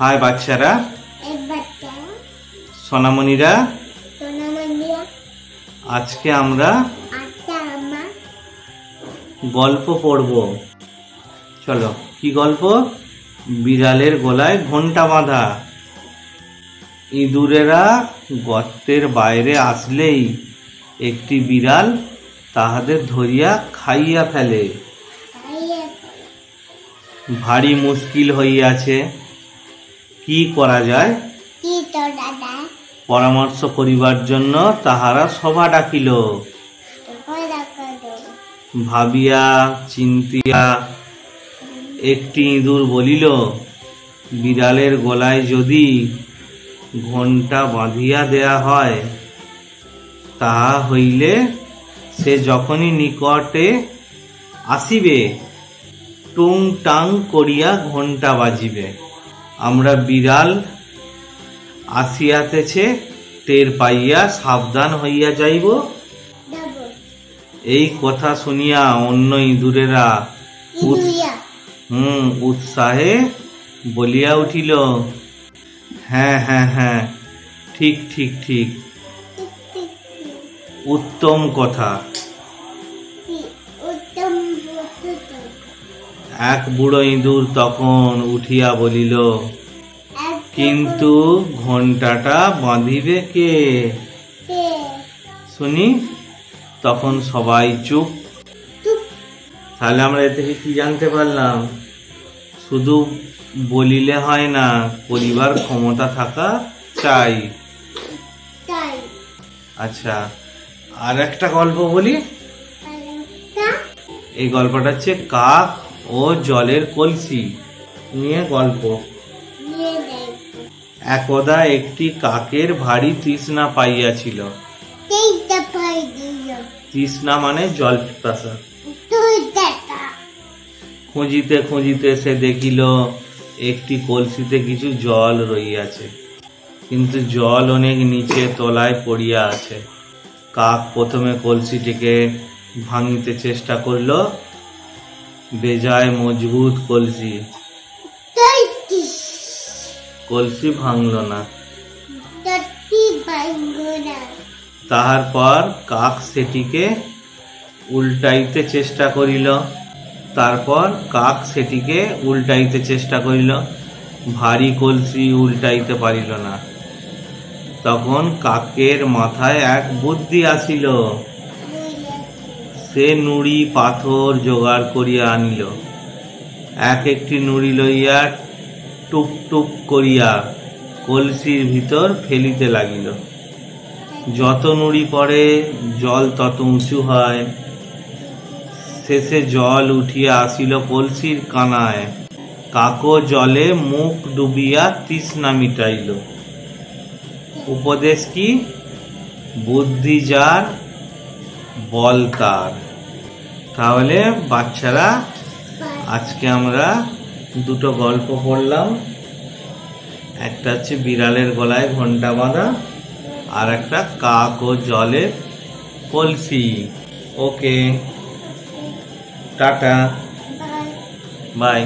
High বাচ্চারা, সোনামণিরা, আজকে আমরা গল্প পড়ব। চলো, কি গল্প? বিড়ালের গলায় ঘন্টা বাঁধা। ইঁদুরেরা গর্তের বাইরে আসলেই একটি বিড়াল তাহাদের ধরিয়া খাইয়া ফেলে। ভারী মুশকিল হইয়াছে, কি করা যায়? পরামর্শ করিবার জন্য তাহারা সভা ডাকিল। ভাবিয়া চিন্তিয়া একটি ইঁদুর বলিল, বিড়ালের গলায় যদি ঘণ্টা বাঁধিয়া দেয়া হয়, তাহা হইলে সে যখনই নিকটে আসিবে টুং টাং করিয়া ঘণ্টা বাজিবে। আমরা বিড়াল আসিয়াতেছে টের পাইয়া সাবধান হইয়া যাইব। এই কথা শুনিয়া অন্য ইঁদুরেরা উৎসাহে বলিয়া উঠিল, হ্যাঁ হ্যাঁ হ্যাঁ, ঠিক ঠিক ঠিক, উত্তম কথা। এক বুড়ো ইঁদুর তখন উঠিয়া বলিল, কিন্তু ঘণ্টাটা বাঁধিবে কে? শুনি। তখন সবাই চুপ। তাহলে আমরা এ থেকে কি জানতে পারলাম? শুধু বলিলে হয় না, করিবার ক্ষমতা থাকা চাই। আচ্ছা, আর একটা গল্প বলি। এই গল্পটা হচ্ছে কাক ও জলের কলসি নিয়ে গল্প। একদা একটি কাকের ভারী তৃষ্ণা পাইয়াছিল। তৃষ্ণা মানে জল পিপাসা। খুঁজিতে খুঁজিতে সে দেখিল একটি কলসিতে কিছু জল রইয়াছে, কিন্তু জল অনেক নিচে তলায় পড়িয়া আছে। কাক প্রথমে কলসিটিকে ভাঙিতে চেষ্টা করল। বেজায় মজবুত কলসি, কলসি ভাঙল না। তাহার পর কাক সেটিকে উল্টাইতে চেষ্টা করিল। ভারী কলসি উল্টাইতে পারিল না। তখন কাকের মাথায় এক বুদ্ধি আসিল। সে নুড়ি পাথর জোগাড় করিয়া আনিল। একটি নুড়ি লইয়া টুক টুক করিয়া কলসির ভিতর ফেলিতে লাগিল। যত নুড়ি পড়ে জল তত উঁচু হয়। শেষে জল উঠিয়া আসিল কলসির কানায়। কাকও জলে মুখ ডুবিয়া তৃষ্ণা মিটাইল। উপদেশ কি? বুদ্ধি যার, বল তার। তাহলে বাচ্চারা, আজকে আমরা দুটো গল্প পড়লাম। একটা হচ্ছে বিড়ালের গলায় ঘন্টা বাঁধা, আর একটা কাক ও জলের কলসি। ওকে, টাটা, বাই।